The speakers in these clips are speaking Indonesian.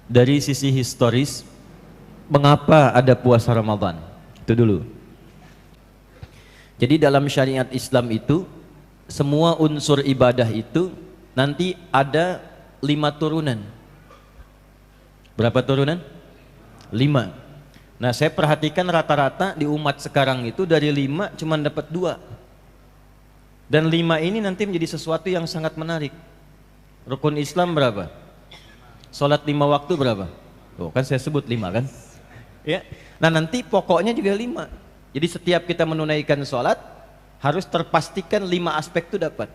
dari sisi historis, mengapa ada puasa Ramadan? Itu dulu. Jadi dalam syariat Islam itu, semua unsur ibadah itu nanti ada 5 turunan. Berapa turunan? 5. Nah, saya perhatikan rata-rata di umat sekarang itu dari 5 cuma dapat 2. Dan 5 ini nanti menjadi sesuatu yang sangat menarik. Rukun Islam berapa? Sholat 5 waktu berapa? Tuh kan saya sebut 5 kan? Ya. Nah, nanti pokoknya juga 5. Jadi setiap kita menunaikan sholat harus terpastikan 5 aspek itu dapat.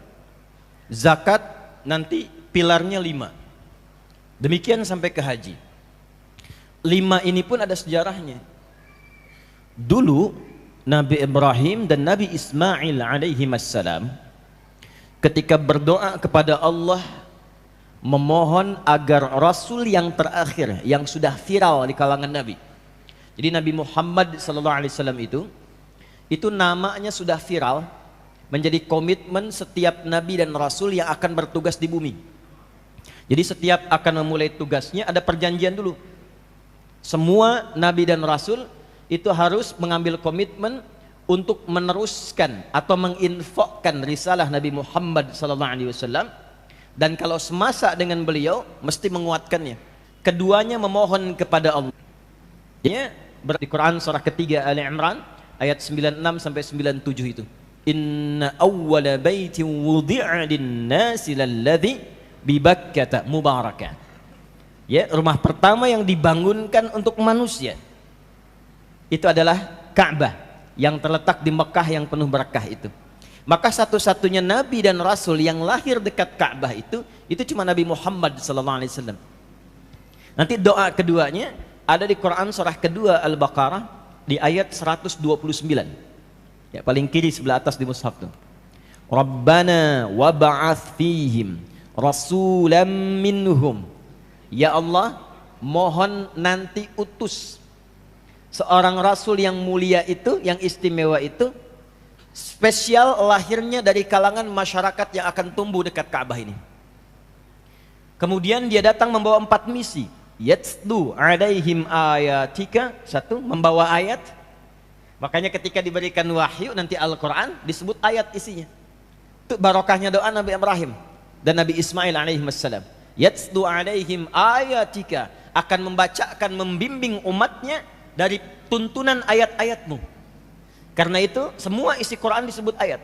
Zakat nanti pilarnya 5. Demikian sampai ke haji. 5 ini pun ada sejarahnya. Dulu Nabi Ibrahim dan Nabi Ismail alaihimassalam ketika berdoa kepada Allah memohon agar Rasul yang terakhir yang sudah viral di kalangan Nabi. Jadi Nabi Muhammad SAW itu namanya sudah viral, menjadi komitmen setiap Nabi dan Rasul yang akan bertugas di bumi. Jadi setiap akan memulai tugasnya ada perjanjian dulu. Semua Nabi dan Rasul itu harus mengambil komitmen untuk meneruskan atau menginfokkan risalah Nabi Muhammad SAW, dan kalau semasa dengan beliau mesti menguatkannya. Keduanya memohon kepada Allah. Ya, di Quran surah ketiga Ali Imran ayat 96 sampai 97 itu. Inna awwala baitin wudi'a lin-nasi lalladzi bi Bakkah mubarakah. Ya, rumah pertama yang dibangunkan untuk manusia itu adalah Ka'bah yang terletak di Mekah yang penuh berkah itu. Maka satu-satunya Nabi dan Rasul yang lahir dekat Ka'bah itu cuma Nabi Muhammad SAW. Nanti doa keduanya ada di Quran surah kedua Al-Baqarah di ayat 129. Ya, paling kiri sebelah atas di mushaf tuh. Rabbana wab'ats fihim rasulam minhum. Ya Allah, mohon nanti utus seorang rasul yang mulia itu, yang istimewa itu, spesial lahirnya dari kalangan masyarakat yang akan tumbuh dekat Ka'bah ini. Kemudian dia datang membawa 4 misi. Yatsdu alaihim ayatika, 1, membawa ayat. Makanya ketika diberikan wahyu nanti Al-Quran disebut ayat isinya. Itu barokahnya doa Nabi Ibrahim dan Nabi Ismail alaihissalam. Yatsdu alaihim ayatika, akan membacakan, membimbing umatnya dari tuntunan ayat-ayatmu. Karena itu semua isi Quran disebut ayat.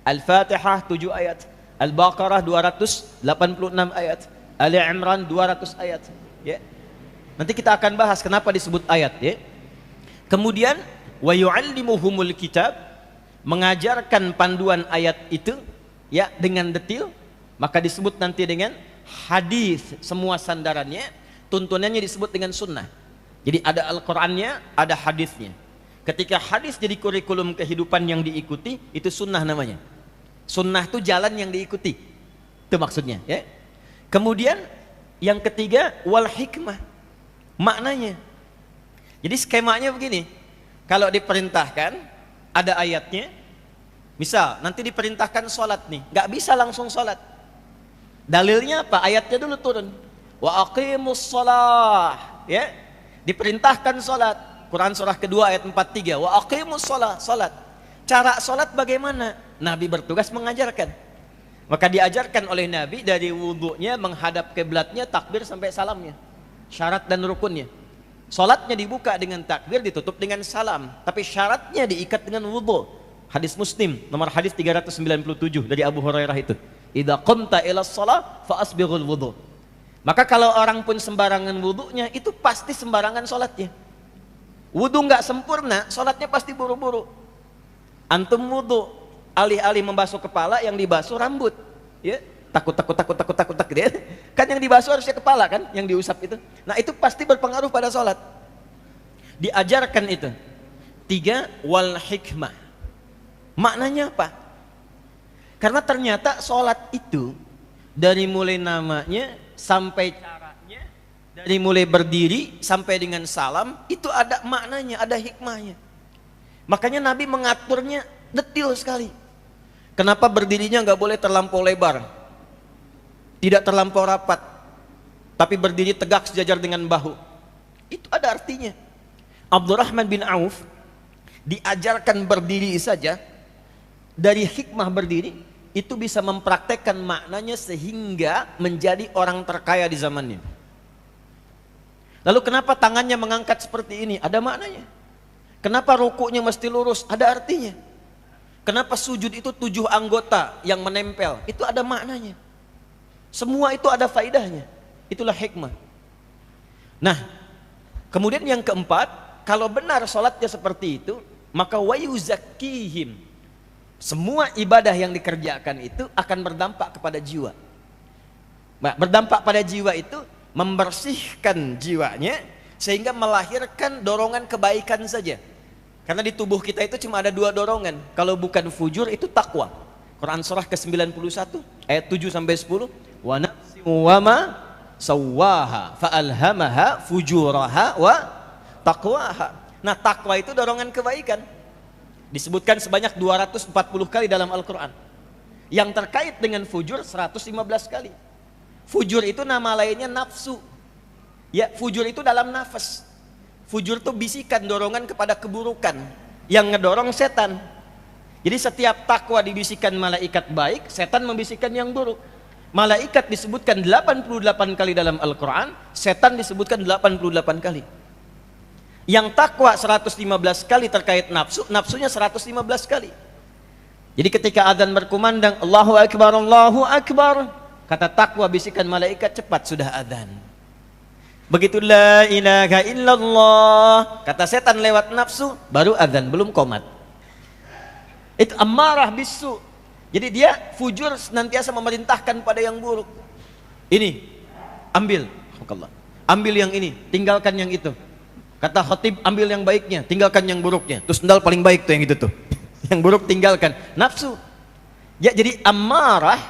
Al-Fatihah 7 ayat, Al-Baqarah 286 ayat, Ali Imran 200 ayat. Ya. Nanti kita akan bahas kenapa disebut ayat. Ya. Kemudian wa yu'allimuhumul kitab, mengajarkan panduan ayat itu ya dengan detail, maka disebut nanti dengan hadis, semua sandarannya, tuntunannya disebut dengan sunnah. Jadi ada Al-Qur'annya, ada hadisnya. Ketika hadis jadi kurikulum kehidupan yang diikuti, itu sunnah namanya. Sunnah itu jalan yang diikuti, itu maksudnya ya. Kemudian yang ketiga wal hikmah, maknanya. Jadi skemanya begini, kalau diperintahkan ada ayatnya, misal nanti diperintahkan sholat nih, nggak bisa langsung sholat. Dalilnya apa? Ayatnya dulu turun. Wa aqimus shalah, ya. Diperintahkan salat. Quran surah kedua ayat 43. Wa aqimus shalah, salat. Cara salat bagaimana? Nabi bertugas mengajarkan. Maka diajarkan oleh Nabi dari wudunya, menghadap kiblatnya, takbir sampai salamnya. Syarat dan rukunnya. Salatnya dibuka dengan takbir, ditutup dengan salam, tapi syaratnya diikat dengan wudu. Hadis Muslim nomor hadis 397 dari Abu Hurairah itu. Idza qumta ila shalah fa asbighul wudu. Maka kalau orang pun sembarangan wudunya, itu pasti sembarangan salatnya. Wudu enggak sempurna, salatnya pasti buru-buru. Antum wudu, alih-alih membasuh kepala, yang dibasuh rambut. Ya, takut ya. Kan yang dibasuh harusnya kepala kan, yang diusap itu. Nah, itu pasti berpengaruh pada salat. Diajarkan itu. 3 wal hikmah. Maknanya apa? Karena ternyata sholat itu dari mulai namanya sampai caranya, dari mulai berdiri sampai dengan salam, itu ada maknanya, ada hikmahnya. Makanya Nabi mengaturnya detail sekali. Kenapa berdirinya nggak boleh terlampau lebar, tidak terlampau rapat, tapi berdiri tegak sejajar dengan bahu. Itu ada artinya. Abdurrahman bin Auf diajarkan berdiri saja, dari hikmah berdiri itu bisa mempraktekkan maknanya sehingga menjadi orang terkaya di zamannya. Lalu kenapa tangannya mengangkat seperti ini? Ada maknanya. Kenapa rukuknya mesti lurus? Ada artinya. Kenapa sujud itu 7 anggota yang menempel? Itu ada maknanya. Semua itu ada faidahnya. Itulah hikmah. Nah, kemudian yang keempat, kalau benar sholatnya seperti itu, maka wayuzakkihim, semua ibadah yang dikerjakan itu akan berdampak kepada jiwa. Berdampak pada jiwa itu membersihkan jiwanya sehingga melahirkan dorongan kebaikan saja. Karena di tubuh kita itu cuma ada 2 dorongan. Kalau bukan fujur itu takwa. Quran surah ke-91 ayat 7 sampai 10. Wa nafsin wa ma sawwaha fa'alhamaha fujuraha wa taqwaha. Nah, takwa itu dorongan kebaikan. Disebutkan sebanyak 240 kali dalam Al-Quran. Yang terkait dengan fujur 115 kali. Fujur itu nama lainnya nafsu. Ya, fujur itu dalam nafas. Fujur itu bisikan dorongan kepada keburukan yang ngedorong setan. Jadi setiap takwa dibisikkan malaikat baik, setan membisikkan yang buruk. Malaikat disebutkan 88 kali dalam Al-Quran, setan disebutkan 88 kali. Yang takwa 115 kali terkait nafsu, nafsunya 115 kali. Jadi ketika adzan berkumandang Allahu Akbar, kata takwa bisikan malaikat, cepat sudah adzan. Begitu la ilaha illallah, kata setan lewat nafsu, baru adzan, belum qomat. Itu ammarah bisu. Jadi dia fujur senantiasa memerintahkan pada yang buruk. Ini ambil, ambil yang ini, tinggalkan yang itu. Kata khatib, ambil yang baiknya, tinggalkan yang buruknya. Terus sendal paling baik tuh yang itu tuh. Yang buruk tinggalkan. Nafsu. Ya, jadi ammarah,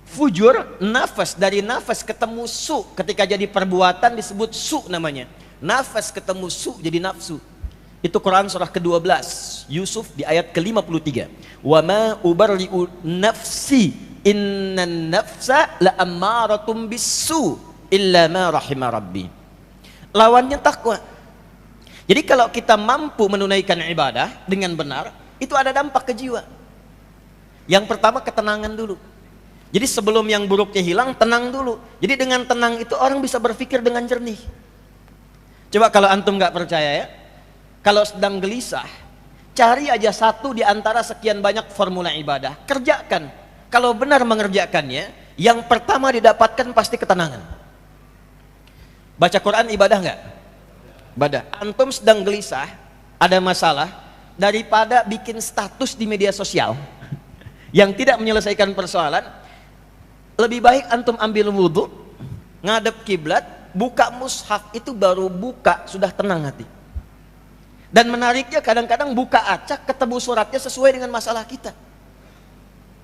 fujur, nafas, dari nafas ketemu su, ketika jadi perbuatan disebut su namanya. Nafas ketemu su jadi nafsu. Itu Quran surah ke-12 Yusuf di ayat ke-53. Wa ma ubarri'u nafsi innan nafsa la ammaratum bisu illa ma rahima rabbi. Lawannya takwa. Jadi kalau kita mampu menunaikan ibadah dengan benar, itu ada dampak ke jiwa. Yang pertama ketenangan dulu. Jadi sebelum yang buruknya hilang, tenang dulu. Jadi dengan tenang itu orang bisa berpikir dengan jernih. Coba kalau antum nggak percaya ya, kalau sedang gelisah, cari aja satu di antara sekian banyak formula ibadah, kerjakan. Kalau benar mengerjakannya, yang pertama didapatkan pasti ketenangan. Baca Quran ibadah nggak? Ibadah. Antum sedang gelisah, ada masalah, daripada bikin status di media sosial yang tidak menyelesaikan persoalan, lebih baik antum ambil wudhu, ngadep kiblat, buka mushaf, itu baru buka sudah tenang hati. Dan menariknya kadang-kadang buka acak ketemu suratnya sesuai dengan masalah kita.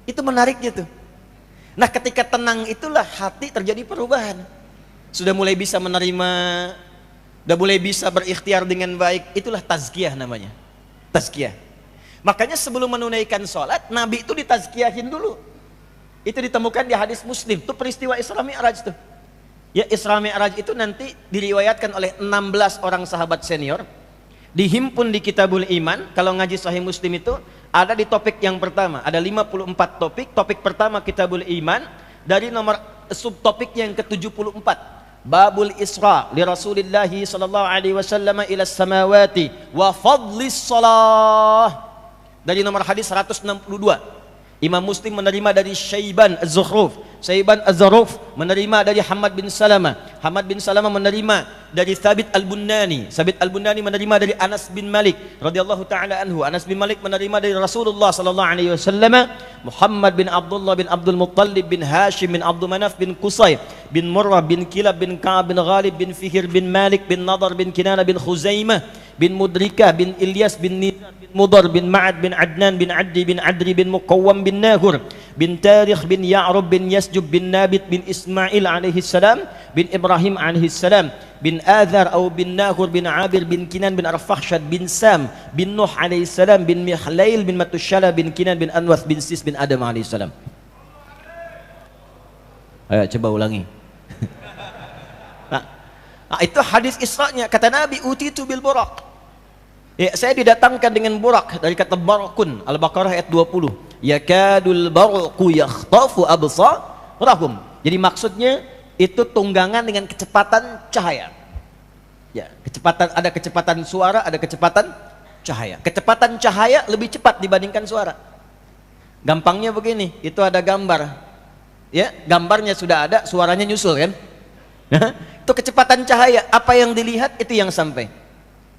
Itu menariknya tuh. Nah, ketika tenang itulah hati terjadi perubahan. Sudah mulai bisa menerima, sudah mulai bisa berikhtiar dengan baik. Itulah tazkiyah namanya. Tazkiyah. Makanya sebelum menunaikan sholat, Nabi itu ditazkiyahin dulu. Itu ditemukan di hadis Muslim. Itu peristiwa Isra Mi'raj tuh. Ya, Isra Mi'raj itu nanti diriwayatkan oleh 16 orang sahabat senior. Dihimpun di Kitabul Iman. Kalau ngaji Sahih Muslim itu ada di topik yang pertama. Ada 54 topik. Topik pertama Kitabul Iman. Dari nomor subtopik yang ke-74. Babul Isra li Rasulillahi sallallahu alaihi wasallam ila samawati wa fadlis salah. Dari nomor hadis 162. Imam Muslim menerima dari Syaiban Az-Zukhruf. Syaiban Az-Zukhruf menerima dari Hamad bin Salama. Hamad bin Salama menerima dari Thabit Al-Bunnani. Thabit Al-Bunnani menerima dari Anas bin Malik radhiyallahu taala anhu. Anas bin Malik menerima dari Rasulullah sallallahu alaihi wasallam. Muhammad bin Abdullah bin Abdul Muttalib bin Hashim bin Abdul Manaf bin Qusay bin Murrah bin Kilab bin Ka'ab bin Ghalib bin Fihr bin Malik bin Nadar bin Kinana bin Khuzaimah bin Mudrikah bin Ilyas bin Nizar bin Mudar bin Ma'ad bin Adnan bin Addi bin Adri bin Muqawwam bin Nahur bin Tarikh bin Ya'rub bin Yasjub bin Nabit bin Ismail alaihi salam bin Ibrahim alaihi salam bin Adhar atau bin Nahur bin Abir bin Kinan bin Arfakhshad bin Sam bin Nuh alaihi salam bin Mihlail bin Matushala bin Kinan bin Anwath bin Sis bin Adam alaihi salam. Ayo coba ulangi. Itu hadis Isra'nya. Kata Nabi, utitu bil buraq. Ya, saya didatangkan dengan burak, dari kata barakun. Al-Baqarah ayat 20. Yakadul barqu yakhtafu absarahum. Jadi maksudnya itu tunggangan dengan kecepatan cahaya. Ya, ada kecepatan suara, ada kecepatan cahaya. Kecepatan cahaya lebih cepat dibandingkan suara. Gampangnya begini, itu ada gambar. Ya, gambarnya sudah ada, suaranya nyusul kan? Itu kecepatan cahaya, apa yang dilihat itu yang sampai.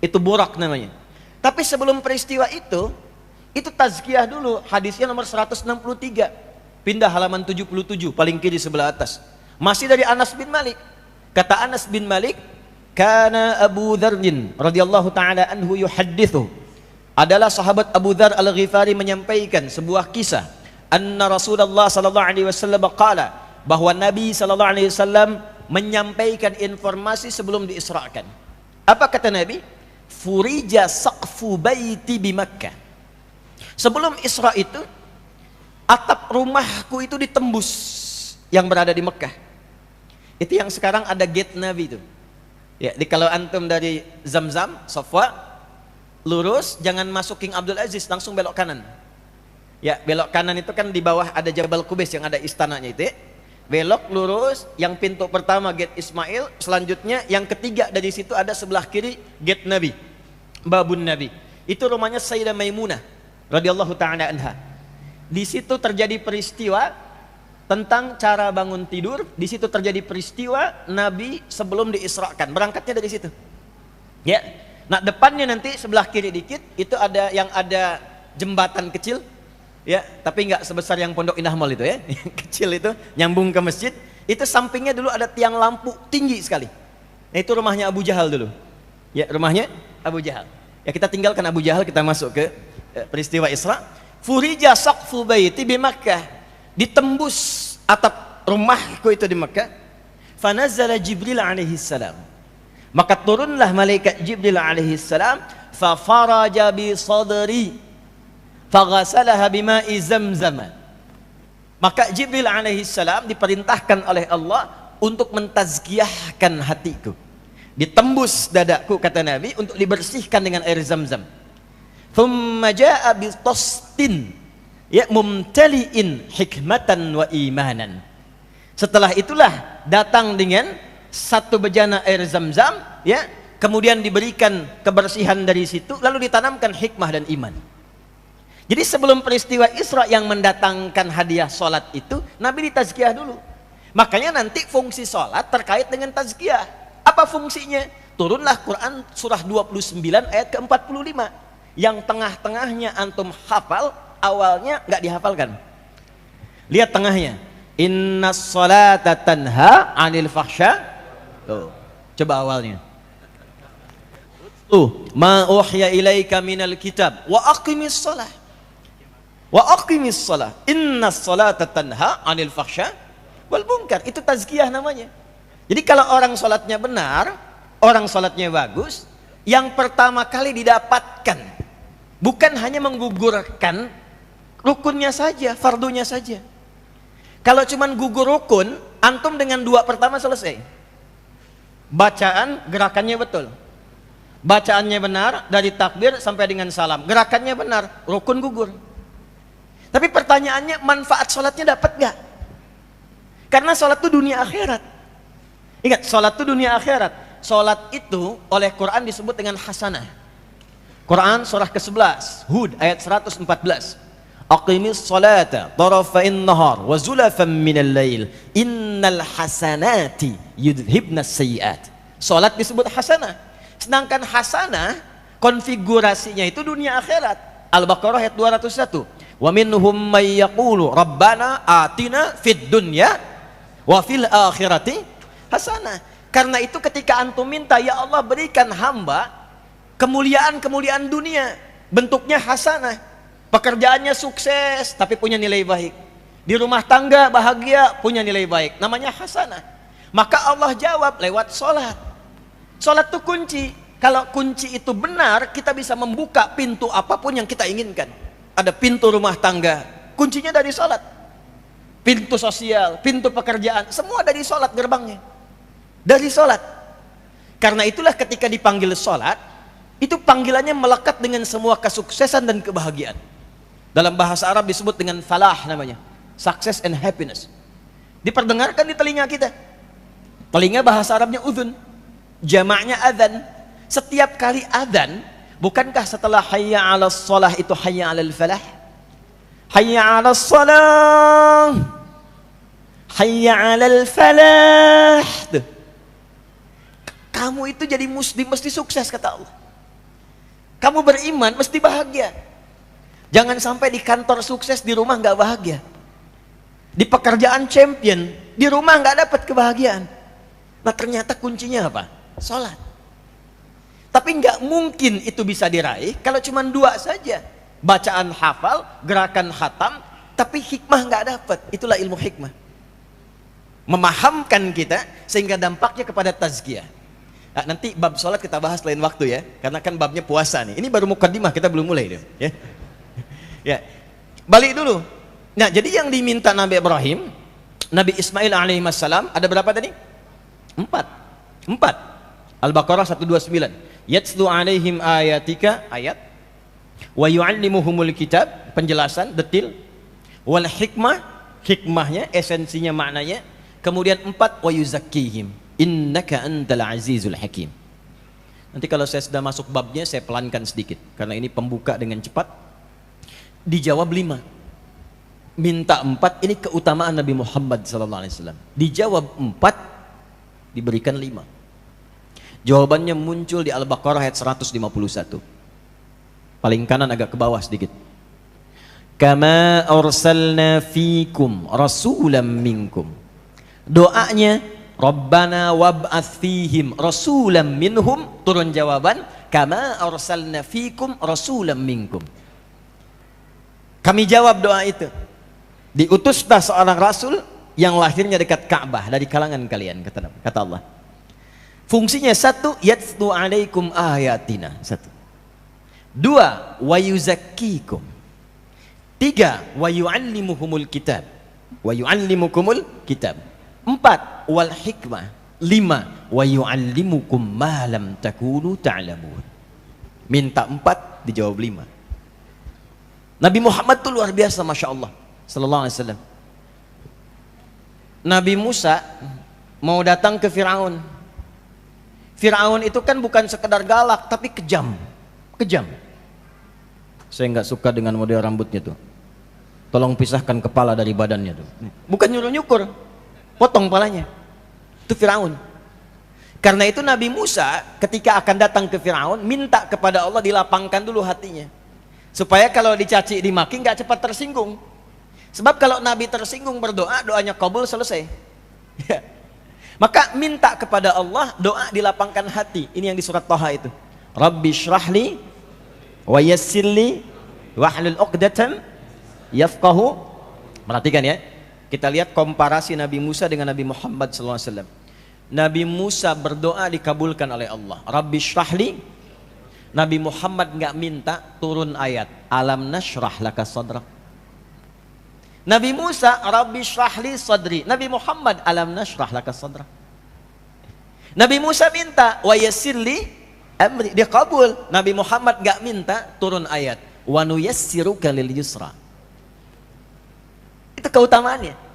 Itu burak namanya. Tapi sebelum peristiwa itu tazkiyah dulu. Hadisnya nomor 163. Pindah halaman 77, paling kiri sebelah atas. Masih dari Anas bin Malik. Kata Anas bin Malik, kana Abu Dzarrin radhiyallahu taala anhu yuhaddithu. Adalah sahabat Abu Dzar Al-Ghifari menyampaikan sebuah kisah. Anna Rasulullah sallallahu alaihi wasallam qala, bahwa Nabi sallallahu alaihi wasallam menyampaikan informasi sebelum diisrakan. Apa kata Nabi? Furija saqfu baiti bi Makkah. Sebelum Isra itu, atap rumahku itu ditembus yang berada di Mekah. Itu yang sekarang ada gate Nabi itu. Ya, kalau antum dari Zamzam, Safwa, lurus, jangan masuk King Abdul Aziz, langsung belok kanan. Ya, belok kanan itu kan di bawah ada Jabal Qubais yang ada istananya itu. Ya. Belok lurus, yang pintu pertama gate Ismail, selanjutnya yang ketiga dari situ ada sebelah kiri gate Nabi, babun Nabi. Itu rumahnya Sayyidah Maimunah radhiyallahu taala anha. Di situ terjadi peristiwa tentang cara bangun tidur. Di situ terjadi peristiwa Nabi sebelum diisrakan. Berangkatnya dari situ. Ya. Nah, depannya nanti sebelah kiri dikit itu ada yang ada jembatan kecil. Ya, tapi nggak sebesar yang Pondok Indah Mall itu ya. Yang kecil itu nyambung ke masjid. Itu sampingnya dulu ada tiang lampu tinggi sekali. Nah, itu rumahnya Abu Jahal dulu. Ya, rumahnya Abu Jahal. Ya, kita tinggalkan Abu Jahal, kita masuk ke peristiwa Isra. Furija saqfu baiti bi Makkah. Ditembus atap rumahku itu di Makkah. Fanazala Jibril alaihi salam. Maka turunlah malaikat Jibril alaihi salam, fa faraja bi sadri faghasalaha bima'i Zamzam. Maka Jibril alaihi salam diperintahkan oleh Allah untuk mentazkiyahkan hatiku. Ditembus dadaku, kata Nabi, untuk dibersihkan dengan air Zamzam. Thumma jaa bi tastin ya mumtali'in hikmatan wa imanan. Setelah itulah datang dengan satu bejana air Zamzam, ya, kemudian diberikan kebersihan dari situ, lalu ditanamkan hikmah dan iman. Jadi sebelum peristiwa Isra yang mendatangkan hadiah solat itu, Nabi ditazkiyah dulu. Makanya nanti fungsi solat terkait dengan tazkiyah. Apa fungsinya? Turunlah Quran surah 29 ayat ke-45. Yang tengah-tengahnya antum hafal, awalnya nggak dihafalkan. Lihat tengahnya. Innas salata tanha 'anil fahsya. Tuh, coba awalnya. Ma uhya ilaika minal kitab wa aqimis shalah. Wa aqimis shalah. Innas salata tanha 'anil fahsya wal munkar. Itu tazkiyah namanya. Jadi kalau orang salatnya benar, orang salatnya bagus, yang pertama kali didapatkan bukan hanya menggugurkan rukunnya saja, fardunya saja. Kalau cuman gugur rukun, antum dengan dua pertama selesai. Bacaan, gerakannya betul. Bacaannya benar, dari takbir sampai dengan salam. Gerakannya benar, rukun gugur. Tapi pertanyaannya, manfaat sholatnya dapat gak? Karena sholat itu dunia akhirat. Ingat, sholat itu dunia akhirat. Sholat itu oleh Quran disebut dengan hasanah. Quran surah ke-11, Hud ayat 114. Aqimis salata tarafa'in nahar wa zulafan minal lail innal hasanati yudhibnas sayyiat. Salat disebut hasanah. Sedangkan hasanah konfigurasinya itu dunia akhirat. Al-Baqarah ayat 201. Wa minhum may yaqulu rabbana atina fid dunya wa fil akhirati hasanah. Karena itu ketika antum minta, ya Allah berikan hamba kemuliaan-kemuliaan dunia, bentuknya hasanah. Pekerjaannya sukses tapi punya nilai baik. Di rumah tangga bahagia, punya nilai baik. Namanya hasanah. Maka Allah jawab lewat sholat. Sholat itu kunci. Kalau kunci itu benar, kita bisa membuka pintu apapun yang kita inginkan. Ada pintu rumah tangga, kuncinya dari sholat. Pintu sosial, pintu pekerjaan, semua dari sholat gerbangnya. Dari sholat. Karena itulah ketika dipanggil sholat, itu panggilannya melekat dengan semua kesuksesan dan kebahagiaan. Dalam bahasa Arab disebut dengan falah namanya, success and happiness. Diperdengarkan di telinga kita. Telinga bahasa Arabnya udhun, jamaknya adzan. Setiap kali adzan, bukankah setelah hayya 'alas shalah itu hayya 'alal falah? Hayya 'alas shalah, hayya 'alal falah. Tuh. Kamu itu jadi muslim mesti sukses, kata Allah. Kamu beriman mesti bahagia. Jangan sampai di kantor sukses, di rumah nggak bahagia. Di pekerjaan champion, di rumah nggak dapat kebahagiaan. Nah ternyata kuncinya apa? Sholat. Tapi nggak mungkin itu bisa diraih kalau cuma dua saja. Bacaan hafal, gerakan khatam, tapi hikmah nggak dapat. Itulah ilmu hikmah. Memahamkan kita sehingga dampaknya kepada tazkiyah. Nah, nanti bab sholat kita bahas lain waktu ya, karena kan babnya puasa nih. Ini baru mukaddimah, kita belum mulai deh. Ya. Ya, balik dulu. Nah, jadi yang diminta Nabi Ibrahim, Nabi Ismail alaihissalam ada berapa tadi? 4. Al-Baqarah 129. Yatslu alaihim ayatika, ayat. Wa yu'allimuhumul kitab, penjelasan detil. Wal hikmah, hikmahnya, esensinya, maknanya. Kemudian 4, wa yuzakkihim. Innaka antal azizul hakim. Nanti kalau saya sudah masuk babnya saya pelankan sedikit karena ini pembuka dengan cepat. Dijawab 5. Minta 4, ini keutamaan Nabi Muhammad SAW. Dijawab 4, diberikan 5. Jawabannya muncul di Al-Baqarah ayat 151. Paling kanan agak ke bawah sedikit. Kama arsalna fikum rasulam minkum. Doanya Rabbana wab'ats fihim rasulam minhum, turun jawaban kama arsalna fikum rasulam minkum. Kami jawab doa itu. Diutuslah seorang rasul yang lahirnya dekat Ka'bah dari kalangan kalian, kata Allah. Fungsinya 1, yatslu alaikum ayatina. 1. 2, wa yuzakkikum. 3, wa yu'allimuhumul kitab. Wa yu'allimukumul kitab. 4, wal hikmah. 5, wa yu'allimukum ma lam takunu ta'lamun. Minta 4, dijawab 5. Nabi Muhammad itu luar biasa, Masya Allah Sallallahu Alaihi Wasallam. Nabi Musa mau datang ke Fir'aun. Fir'aun itu kan bukan sekedar galak, tapi kejam. Kejam. Saya nggak suka dengan model rambutnya tuh. Tolong pisahkan kepala dari badannya tuh. Bukan nyuruh-nyukur, potong kepalanya. Itu Fir'aun. Karena itu Nabi Musa ketika akan datang ke Fir'aun minta kepada Allah dilapangkan dulu hatinya. Supaya kalau dicaci dimaki nggak cepat tersinggung. Sebab kalau Nabi tersinggung berdoa, doanya kabul, selesai. Ya. Maka minta kepada Allah, doa dilapangkan hati. Ini yang di surat Thaha itu. Rabbi syrahli wa yassirli wahlul 'uqdatam yafqahu. Perhatikan ya. Kita lihat komparasi Nabi Musa dengan Nabi Muhammad SAW. Nabi Musa berdoa dikabulkan oleh Allah. Rabbi syrahli. Nabi Muhammad nggak minta turun ayat alam nashrah laka sadrak. Nabi Musa Rabbi syrahli sadri. Nabi Muhammad alam nashrah laka sadrak. Nabi Musa minta wa yassirli amri, dia kabul. Nabi Muhammad nggak minta turun ayat wa nuyassiruka lil yusra. Itu keutamaannya.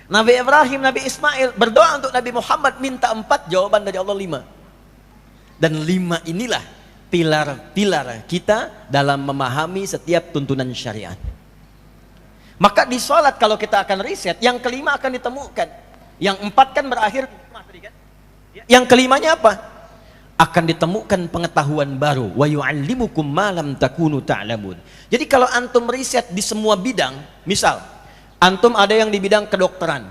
Nabi Ibrahim, Nabi Ismail berdoa untuk Nabi Muhammad minta 4, jawaban dari Allah 5. Dan 5 inilah pilar-pilar kita dalam memahami setiap tuntunan syariat. Maka di sholat kalau kita akan riset, yang kelima akan ditemukan. Yang 4 kan berakhir, yang kelimanya apa? Akan ditemukan pengetahuan baru. Wa yu'allimukum ma lam takunu ta'lamun. Jadi kalau antum riset di semua bidang, misal antum ada yang di bidang kedokteran,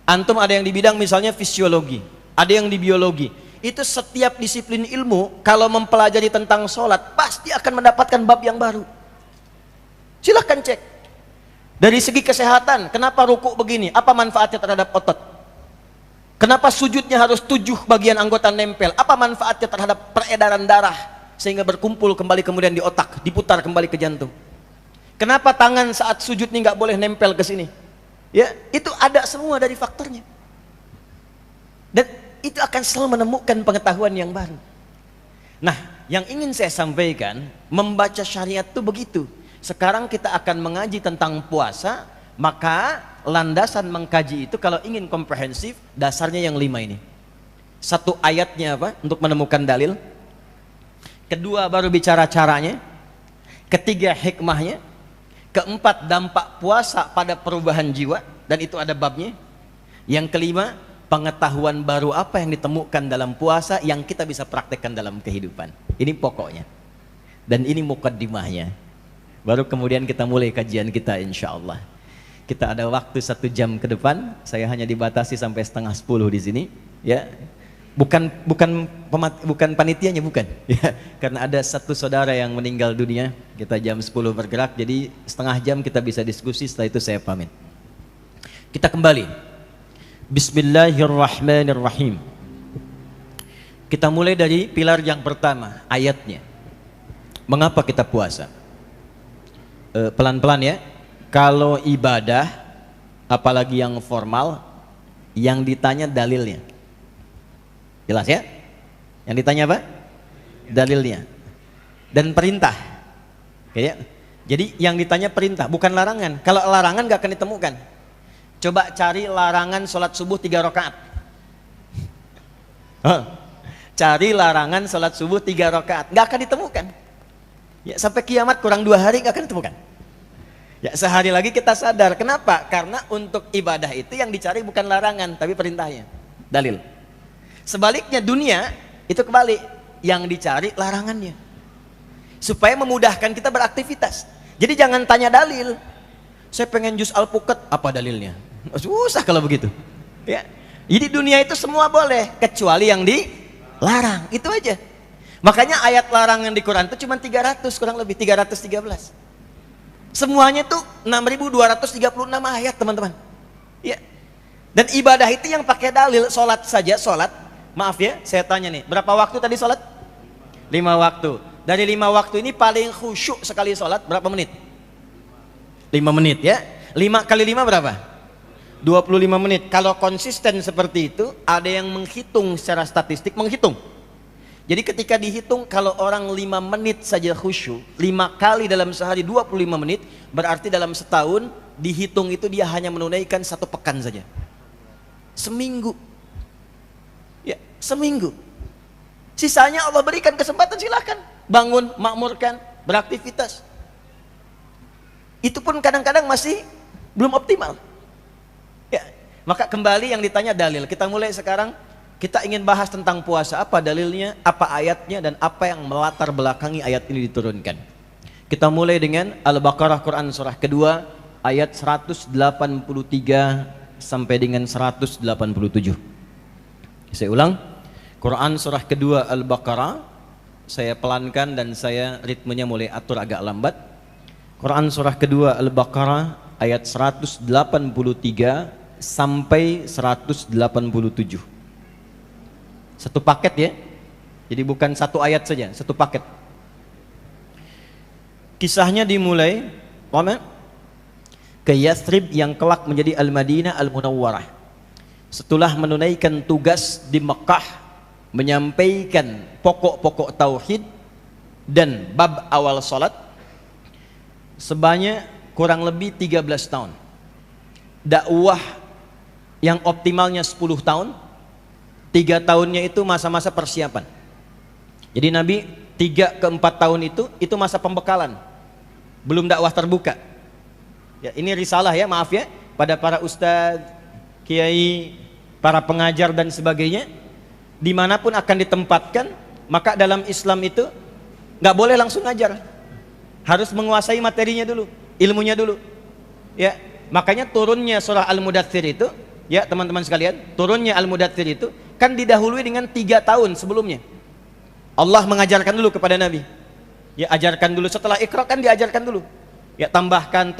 antum ada yang di bidang misalnya fisiologi, ada yang di biologi. Itu setiap disiplin ilmu kalau mempelajari tentang sholat pasti akan mendapatkan bab yang baru. Silahkan cek. Dari segi kesehatan, kenapa rukuk begini? Apa manfaatnya terhadap otot? Kenapa sujudnya harus 7 bagian anggota nempel? Apa manfaatnya terhadap peredaran darah sehingga berkumpul kembali kemudian di otak, diputar kembali ke jantung? Kenapa tangan saat sujud ini nggak boleh nempel ke sini? Ya, itu ada semua dari faktornya. Dan itu akan selalu menemukan pengetahuan yang baru. Nah, yang ingin saya sampaikan, membaca syariat itu begitu. Sekarang kita akan mengaji tentang puasa, maka landasan mengkaji itu kalau ingin komprehensif, dasarnya yang 5 ini. 1 ayatnya apa? Untuk menemukan dalil. 2 baru bicara caranya. 3 hikmahnya. 4 dampak puasa pada perubahan jiwa, dan itu ada babnya. Yang 5, pengetahuan baru apa yang ditemukan dalam puasa yang kita bisa praktekkan dalam kehidupan. Ini pokoknya. Dan ini mukaddimahnya. Baru kemudian kita mulai kajian kita insya Allah. Kita ada waktu 1 jam ke depan. Saya hanya dibatasi sampai 9:30 di sini. Ya, bukan panitianya, bukan. Ya, karena ada 1 saudara yang meninggal dunia. Kita jam 10 bergerak. Jadi setengah jam kita bisa diskusi. Setelah itu saya pamit. Kita kembali. Bismillahirrahmanirrahim. Kita mulai dari pilar yang pertama, ayatnya. Mengapa kita puasa? Pelan-pelan ya. Kalau ibadah, apalagi yang formal, yang ditanya dalilnya. Jelas ya? Yang ditanya apa? Dalilnya. Dan perintah. Ya. Jadi yang ditanya perintah, bukan larangan. Kalau larangan gak akan ditemukan. Coba cari larangan sholat subuh 3 rakaat. Cari larangan sholat subuh 3 rakaat, nggak akan ditemukan. Ya, sampai kiamat kurang 2 hari nggak akan ditemukan. Ya, sehari lagi kita sadar. Kenapa? Karena untuk ibadah itu yang dicari bukan larangan, tapi perintahnya, dalil. Sebaliknya dunia itu kebalik, yang dicari larangannya, supaya memudahkan kita beraktivitas. Jadi jangan tanya dalil. Saya pengen jus alpukat, apa dalilnya? Susah kalau begitu. Ya. Jadi dunia itu semua boleh, kecuali yang dilarang, itu aja. Makanya ayat larangan di Quran itu cuma 300, kurang lebih 313. Semuanya itu 6.236 ayat, teman-teman. Ya. Dan ibadah itu yang pakai dalil. Sholat saja, sholat. Maaf ya, saya tanya nih, berapa waktu tadi sholat? 5 waktu. Dari 5 waktu ini paling khusyuk sekali sholat berapa menit? 5 menit ya. 5 kali 5 berapa? 25 menit. Kalau konsisten seperti itu, ada yang menghitung secara statistik, menghitung. Jadi ketika dihitung, kalau orang 5 menit saja khusyuk, 5 kali dalam sehari 25 menit, berarti dalam setahun dihitung itu dia hanya menunaikan 1 pekan saja. Seminggu. Ya, seminggu. Sisanya Allah berikan kesempatan, silakan bangun, makmurkan, beraktivitas. Itu pun kadang-kadang masih belum optimal. Ya, maka kembali yang ditanya dalil. Kita mulai sekarang, kita ingin bahas tentang puasa. Apa dalilnya, apa ayatnya, dan apa yang melatar belakangi ayat ini diturunkan. Kita mulai dengan Al-Baqarah, Quran surah kedua, ayat 183 sampai dengan 187. Saya ulang, Quran surah kedua Al-Baqarah. Saya pelankan dan saya ritmenya mulai atur agak lambat. Quran surah kedua Al-Baqarah ayat 183 sampai 187. 1 paket ya. Jadi bukan 1 ayat saja, 1 paket. Kisahnya dimulai ke Yathrib yang kelak menjadi Al-Madinah Al-Munawwarah. Setelah menunaikan tugas di Mekah, menyampaikan pokok-pokok tauhid dan bab awal salat sebanyak kurang lebih 13 tahun. Dakwah yang optimalnya 10 tahun, 3 tahunnya itu masa-masa persiapan. Jadi Nabi 3 ke 4 tahun itu masa pembekalan, belum dakwah terbuka. Ya, ini risalah ya, maaf ya, pada para ustadz, kiai, para pengajar dan sebagainya, dimanapun akan ditempatkan, maka dalam Islam itu nggak boleh langsung ngajar, harus menguasai materinya dulu, ilmunya dulu. Ya, makanya turunnya surah Al-Mudaththir itu, ya teman-teman sekalian, turunnya Al-Mudaththir itu kan didahului dengan 3 tahun sebelumnya. Allah mengajarkan dulu kepada Nabi. Ya, ajarkan dulu, setelah Iqra kan diajarkan dulu. Ya, tambahkan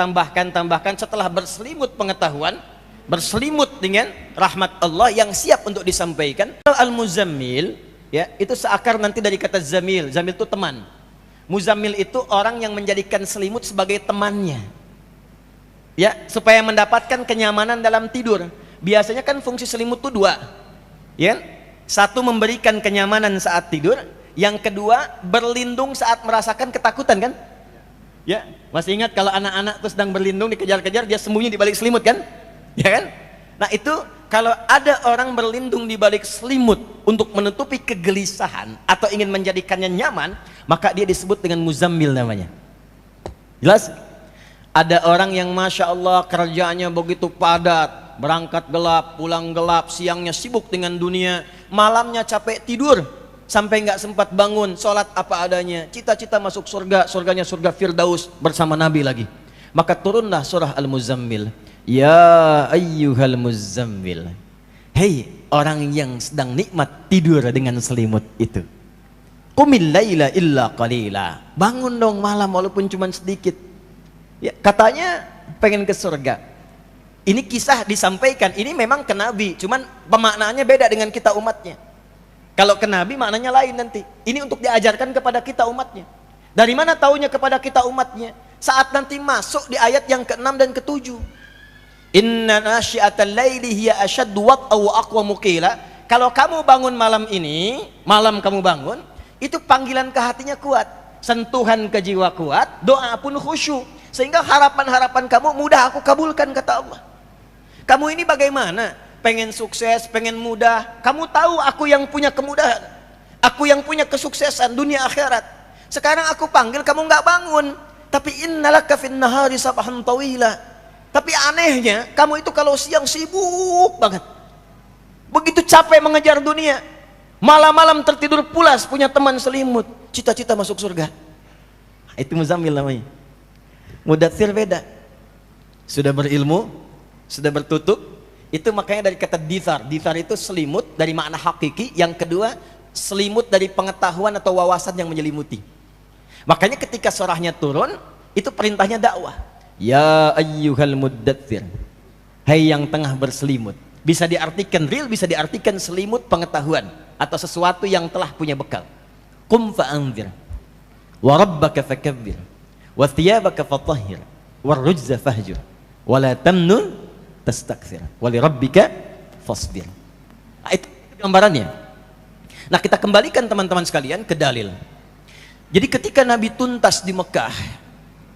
setelah berselimut pengetahuan, berselimut dengan rahmat Allah yang siap untuk disampaikan. Al-Muzammil, ya, itu seakar nanti dari kata zamil. Zamil itu teman. Muzammil itu orang yang menjadikan selimut sebagai temannya. Ya, supaya mendapatkan kenyamanan dalam tidur. Biasanya kan fungsi selimut itu 2. Ya. Satu, memberikan kenyamanan saat tidur. Yang kedua, berlindung saat merasakan ketakutan, kan? Ya, masih ingat kalau anak-anak tuh sedang berlindung dikejar-kejar, dia sembunyi di balik selimut, kan? Ya kan? Nah itu kalau ada orang berlindung di balik selimut untuk menutupi kegelisahan atau ingin menjadikannya nyaman, maka dia disebut dengan muzammil namanya. Jelas? Ada orang yang Masya Allah kerjaannya begitu padat, berangkat gelap, pulang gelap, siangnya sibuk dengan dunia, malamnya capek tidur, sampai nggak sempat bangun, sholat apa adanya, cita-cita masuk surga, surganya surga Firdaus bersama Nabi lagi. Maka turunlah surah Al-Muzammil. Ya ayyuhal muzammil, hei orang yang sedang nikmat tidur dengan selimut itu, qumil laila illa qalila, bangun dong malam walaupun cuma sedikit. Ya, katanya pengen ke surga. Ini kisah disampaikan, ini memang ke Nabi, cuman pemaknaannya beda dengan kita umatnya. Kalau ke Nabi maknanya lain nanti. Ini untuk diajarkan kepada kita umatnya. Dari mana taunya kepada kita umatnya? Saat nanti masuk di ayat yang ke-6 dan ke-7. Inna nasyi'atal laili hiya asyaddu wat'a wa aqwamu qila. Kalau kamu bangun malam ini, malam kamu bangun, itu panggilan ke hatinya kuat, sentuhan ke jiwa kuat, doa pun khusyuk, sehingga harapan-harapan kamu mudah aku kabulkan, kata Allah. Kamu ini bagaimana? Pengen sukses, pengen mudah. Kamu tahu aku yang punya kemudahan, aku yang punya kesuksesan dunia akhirat. Sekarang aku panggil kamu nggak bangun, tapi innalaka fin nahari sabhan tawila. Tapi anehnya, kamu itu kalau siang sibuk banget, begitu capek mengejar dunia, malam-malam tertidur pulas, punya teman selimut, cita-cita masuk surga. Itu muzammil namanya. Mudatsir beda, sudah berilmu, sudah bertutup. Itu makanya dari kata dithar. Dithar itu selimut dari makna hakiki. Yang kedua, selimut dari pengetahuan atau wawasan yang menyelimuti. Makanya ketika surahnya turun, itu perintahnya dakwah. Ya ayyuhal muddatsir, hai yang tengah berselimut. Bisa diartikan real, bisa diartikan selimut pengetahuan atau sesuatu yang telah punya bekal. Qum fa'anzir wa rabbaka fakabbir wa thiyabaka fatahhir wa rujza fahjur wa la tamnun tastakthir wa li rabbika fasbir. Nah, itu gambarannya. Nah, kita kembalikan teman-teman sekalian ke dalil. Jadi ketika Nabi tuntas di Mekah,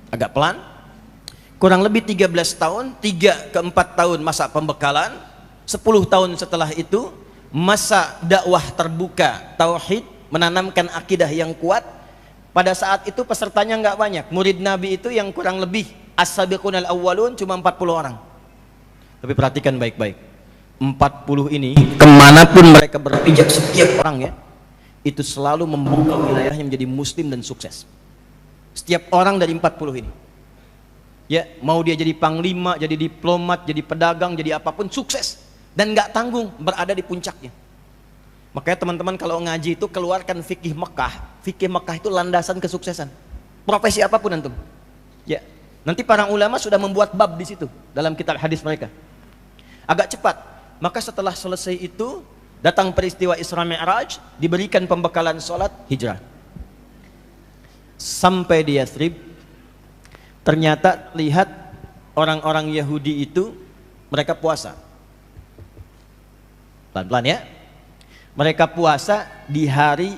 agak pelan, kurang lebih 13 tahun, 3 ke 4 tahun masa pembekalan, 10 tahun setelah itu masa dakwah terbuka, tauhid, menanamkan akidah yang kuat. Pada saat itu pesertanya nggak banyak, murid Nabi itu yang kurang lebih as-sabiqunal awwalun cuma 40 orang. Tapi perhatikan baik-baik, 40 ini kemanapun mereka berpijak, setiap orang ya, itu selalu membuka wilayahnya menjadi muslim dan sukses. Setiap orang dari 40 ini, ya, mau dia jadi panglima, jadi diplomat, jadi pedagang, jadi apapun, sukses dan nggak tanggung berada di puncaknya. Makanya teman-teman kalau ngaji itu keluarkan fikih Mekah. Fikih Mekah itu landasan kesuksesan. Profesi apapun antum. Ya, nanti para ulama sudah membuat bab di situ dalam kitab hadis mereka. Agak cepat. Maka setelah selesai itu datang peristiwa Isra Mi'raj, diberikan pembekalan sholat hijrah. Sampai di Yathrib, ternyata lihat orang-orang Yahudi itu mereka puasa. Pelan-pelan ya. Mereka puasa di hari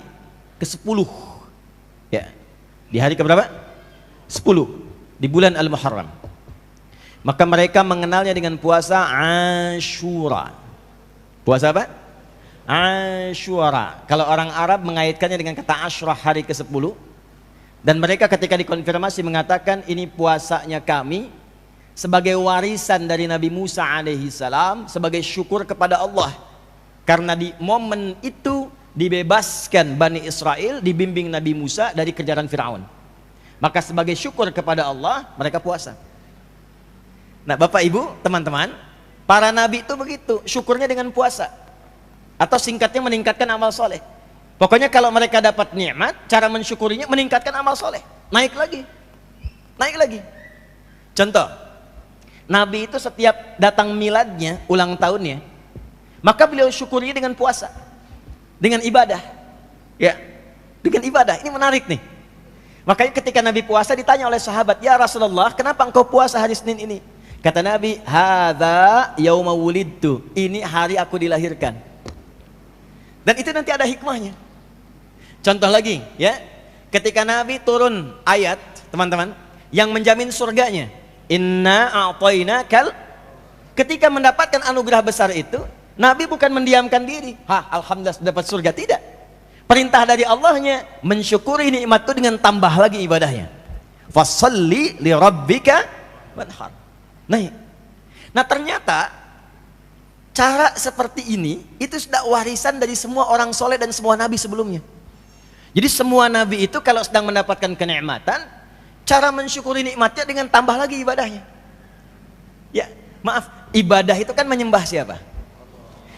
ke-10. Ya. Di hari ke berapa? 10. Di bulan Al-Muharram. Maka mereka mengenalnya dengan puasa Ashura. Puasa apa? Ashura. Kalau orang Arab mengaitkannya dengan kata Ashrah, hari ke-10. Dan mereka ketika dikonfirmasi mengatakan ini puasanya kami sebagai warisan dari Nabi Musa alaihi salam, sebagai syukur kepada Allah karena di momen itu dibebaskan Bani Israel, dibimbing Nabi Musa dari kejaran Firaun. Maka sebagai syukur kepada Allah mereka puasa. Nah, Bapak Ibu, teman-teman, para nabi itu begitu, syukurnya dengan puasa. Atau singkatnya meningkatkan amal soleh. Pokoknya kalau mereka dapat nikmat, cara mensyukurinya meningkatkan amal soleh, naik lagi, naik lagi. Contoh, Nabi itu setiap datang miladnya, ulang tahunnya, maka beliau syukurinya dengan puasa, dengan ibadah, ya, dengan ibadah. Ini menarik nih. Makanya ketika Nabi puasa ditanya oleh sahabat, ya Rasulullah, kenapa engkau puasa hari Senin ini? Kata Nabi, hadza yauma wulidtu, ini hari aku dilahirkan. Dan itu nanti ada hikmahnya. Contoh lagi, ya. Ketika Nabi turun ayat, teman-teman, yang menjamin surganya. Inna a'tainakal. Ketika mendapatkan anugerah besar itu, Nabi bukan mendiamkan diri. Alhamdulillah dapat surga, tidak. Perintah dari Allahnya mensyukuri nikmat itu dengan tambah lagi ibadahnya. Fasholli li rabbika wanhar. Nah, ternyata cara seperti ini itu sudah warisan dari semua orang soleh dan semua nabi sebelumnya. Jadi semua nabi itu kalau sedang mendapatkan kenikmatan, cara mensyukuri nikmatnya dengan tambah lagi ibadahnya. Ya, maaf, ibadah itu kan menyembah siapa?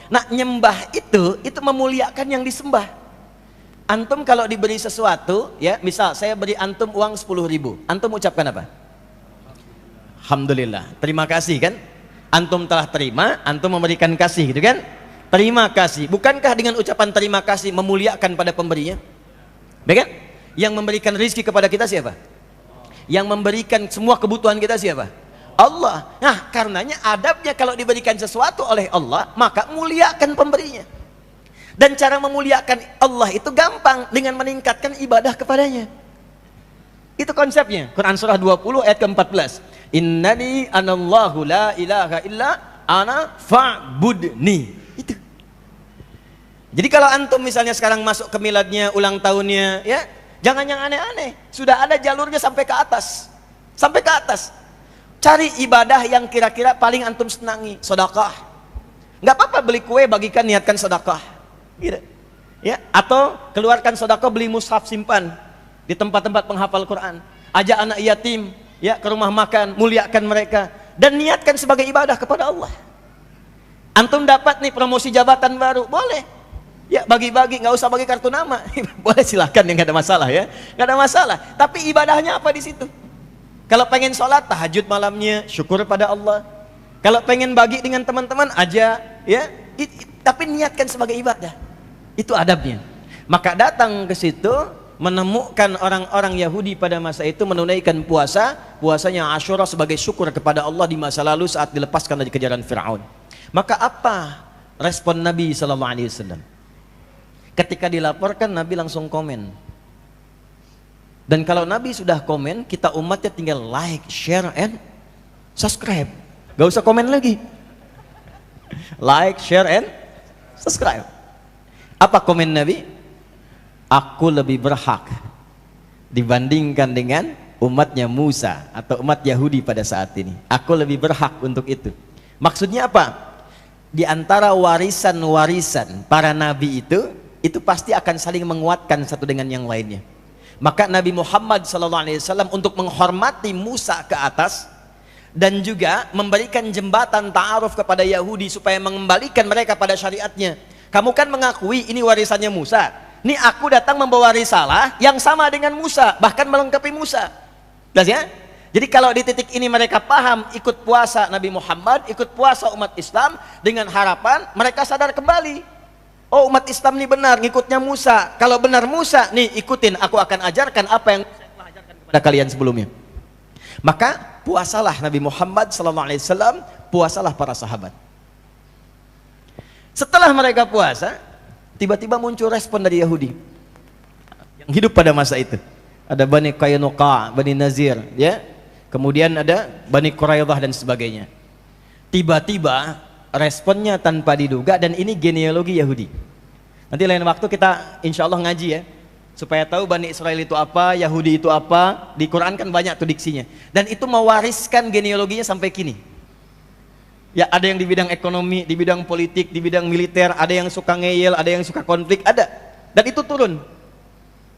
Nah, nyembah itu memuliakan yang disembah. Antum kalau diberi sesuatu, ya, misal saya beri antum uang 10.000, antum ucapkan apa? Alhamdulillah, terima kasih kan? Antum telah terima, antum memberikan kasih, gitu kan? Terima kasih. Bukankah dengan ucapan terima kasih memuliakan pada pemberinya? Baik kan? Yang memberikan rezeki kepada kita siapa? Yang memberikan semua kebutuhan kita siapa? Allah. Nah, karenanya adabnya kalau diberikan sesuatu oleh Allah, maka muliakan pemberinya. Dan cara memuliakan Allah itu gampang dengan meningkatkan ibadah kepadanya. Itu konsepnya. Quran surah 20 ayat ke-14. Innani anallahu la ilaha illa ana fa'budni. Itu. Jadi kalau antum misalnya sekarang masuk ke miladnya, ulang tahunnya, ya, jangan yang aneh-aneh. Sudah ada jalurnya sampai ke atas. Sampai ke atas. Cari ibadah yang kira-kira paling antum senangi, sedekah. Enggak apa-apa beli kue, bagikan, niatkan sedekah. Gitu. Ya, atau keluarkan sedekah, beli mushaf, simpan di tempat-tempat penghafal Quran. Ajak anak yatim, ya, ke rumah makan, muliakan mereka dan niatkan sebagai ibadah kepada Allah. Antum dapat nih promosi jabatan baru, boleh. Ya, bagi-bagi, nggak usah bagi kartu nama. Boleh, silahkan, ya, nggak ada masalah, ya. Nggak ada masalah. Tapi ibadahnya apa di situ? Kalau pengen sholat, tahajud malamnya, syukur pada Allah. Kalau pengen bagi dengan teman-teman aja, ya, tapi niatkan sebagai ibadah. Itu adabnya. Maka datang ke situ, menemukan orang-orang Yahudi pada masa itu menunaikan puasanya Asyura sebagai syukur kepada Allah di masa lalu saat dilepaskan dari kejaran Fir'aun. Maka apa respon Nabi SAW? Ketika dilaporkan, Nabi langsung komen. Dan kalau Nabi sudah komen, kita umatnya tinggal like, share, and subscribe. Gak usah komen lagi. Like, share, and subscribe. Apa komen Nabi? Aku lebih berhak dibandingkan dengan umatnya Musa atau umat Yahudi pada saat ini. Aku lebih berhak untuk itu. Maksudnya apa? Di antara warisan-warisan para nabi itu pasti akan saling menguatkan satu dengan yang lainnya. Maka Nabi Muhammad SAW untuk menghormati Musa ke atas dan juga memberikan jembatan ta'aruf kepada Yahudi supaya mengembalikan mereka pada syariatnya. Kamu kan mengakui ini warisannya Musa. Ini aku datang membawa risalah yang sama dengan Musa, bahkan melengkapi Musa. Jelas ya? Jadi kalau di titik ini mereka paham, ikut puasa Nabi Muhammad, ikut puasa umat Islam dengan harapan mereka sadar kembali. Oh, umat Islam ini benar, ngikutnya Musa. Kalau benar Musa, nih ikutin, aku akan ajarkan apa yang saya telah ajarkan kepada kalian sebelumnya. Maka puasalah Nabi Muhammad SAW, puasalah para sahabat. Setelah mereka puasa, tiba-tiba muncul respon dari Yahudi yang hidup pada masa itu. Ada Bani Qainuqa, Bani Nazir, ya. Kemudian ada Bani Quraidah dan sebagainya. Tiba-tiba responnya tanpa diduga, dan ini genealogi Yahudi. Nanti lain waktu kita insya Allah ngaji, ya, supaya tahu Bani Israel itu apa, Yahudi itu apa. Di Quran kan banyak tuh diksinya. Dan itu mewariskan genealoginya sampai kini. Ya, ada yang di bidang ekonomi, di bidang politik, di bidang militer, ada yang suka ngeyel, ada yang suka konflik, ada. Dan itu turun.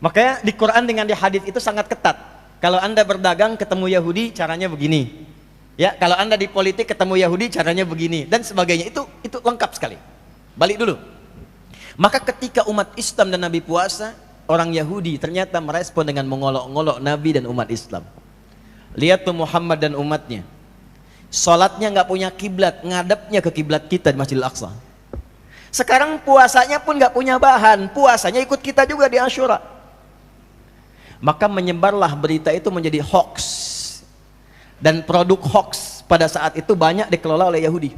Makanya di Quran dengan di hadis itu sangat ketat. Kalau Anda berdagang ketemu Yahudi, caranya begini. Ya, kalau Anda di politik ketemu Yahudi, caranya begini, dan sebagainya. Itu lengkap sekali. Balik dulu. Maka ketika umat Islam dan Nabi puasa, orang Yahudi ternyata merespon dengan mengolok-ngolok Nabi dan umat Islam. Lihat tuh Muhammad dan umatnya. Sholatnya nggak punya kiblat, ngadepnya ke kiblat kita di Masjidil Aqsa. Sekarang puasanya pun nggak punya bahan, puasanya ikut kita juga di Asyura. Maka menyebarlah berita itu menjadi hoax, dan produk hoax pada saat itu banyak dikelola oleh Yahudi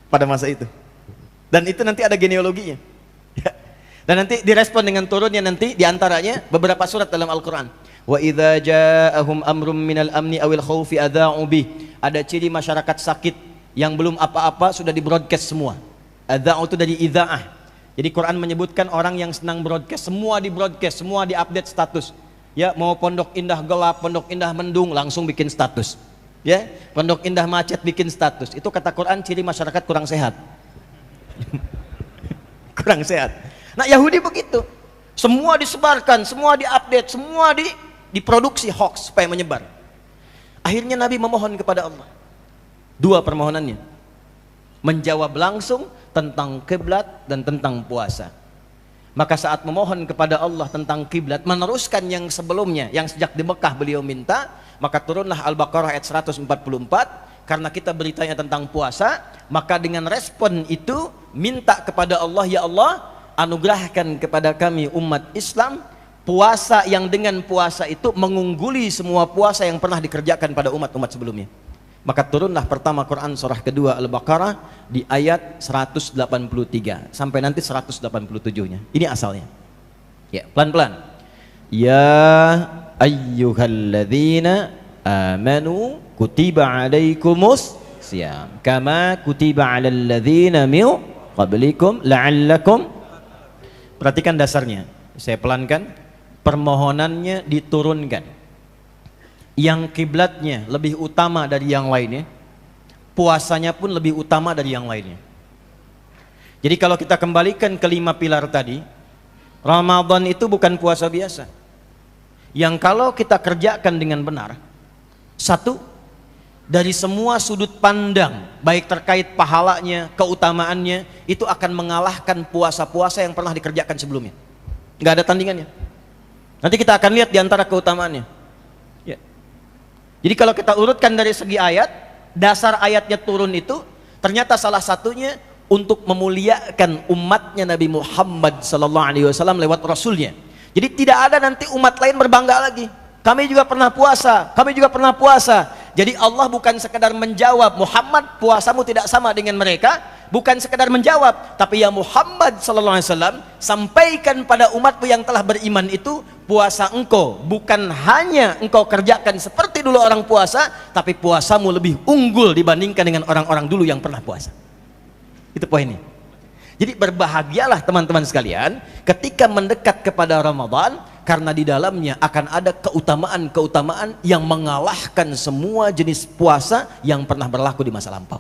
pada masa itu. Dan itu nanti ada genealoginya. Dan nanti direspon dengan turunnya nanti diantaranya beberapa surat dalam Al-Quran. Wa idza ja'ahum amrum minal amni awil khaufi adza'u bih. Ada ciri masyarakat sakit yang belum apa-apa sudah di broadcast semua. Adza'u itu dari idza'ah. Jadi Quran menyebutkan orang yang senang broadcast, semua di broadcast, semua di update status. Ya, mau Pondok Indah gelap, Pondok Indah mendung, langsung bikin status. Ya, Pondok Indah macet bikin status. Itu kata Quran ciri masyarakat kurang sehat. Kurang sehat. Nah, Yahudi begitu. Semua disebarkan, semua diupdate, semua diproduksi hoax supaya menyebar. Akhirnya Nabi memohon kepada Allah. Dua permohonannya. Menjawab langsung tentang kiblat dan tentang puasa. Maka saat memohon kepada Allah tentang kiblat, meneruskan yang sebelumnya, yang sejak di Mekah beliau minta, maka turunlah Al-Baqarah ayat 144. Karena kita beritanya tentang puasa, maka dengan respon itu minta kepada Allah, ya Allah, anugerahkan kepada kami umat Islam puasa yang dengan puasa itu mengungguli semua puasa yang pernah dikerjakan pada umat-umat sebelumnya. Maka turunlah pertama Quran surah kedua Al-Baqarah di ayat 183 sampai nanti 187-nya. Ini asalnya. Ya, pelan-pelan. Ya ayyuhalladzina amanu kutiba alaikumus siyam kama kutiba alal ladzina min qablikum la'allakum. Perhatikan dasarnya, saya pelankan. Permohonannya diturunkan, yang kiblatnya lebih utama dari yang lainnya, puasanya pun lebih utama dari yang lainnya. Jadi kalau kita kembalikan ke 5 pilar tadi, Ramadan itu bukan puasa biasa yang kalau kita kerjakan dengan benar, satu, dari semua sudut pandang, baik terkait pahalanya, keutamaannya, itu akan mengalahkan puasa-puasa yang pernah dikerjakan sebelumnya. Nggak ada tandingannya. Nanti kita akan lihat diantara keutamaannya. Ya. Jadi kalau kita urutkan dari segi ayat, dasar ayatnya turun itu, ternyata salah satunya untuk memuliakan umatnya Nabi Muhammad SAW lewat Rasulnya. Jadi tidak ada nanti umat lain berbangga lagi. Kami juga pernah puasa, kami juga pernah puasa. Jadi Allah bukan sekedar menjawab, Muhammad puasamu tidak sama dengan mereka, bukan sekedar menjawab, tapi ya Muhammad sallallahu alaihi wasallam, sampaikan pada umatmu yang telah beriman itu, puasa engkau bukan hanya engkau kerjakan seperti dulu orang puasa, tapi puasamu lebih unggul dibandingkan dengan orang-orang dulu yang pernah puasa. Itu poinnya. Jadi berbahagialah teman-teman sekalian ketika mendekat kepada Ramadan, karena di dalamnya akan ada keutamaan-keutamaan yang mengalahkan semua jenis puasa yang pernah berlaku di masa lampau.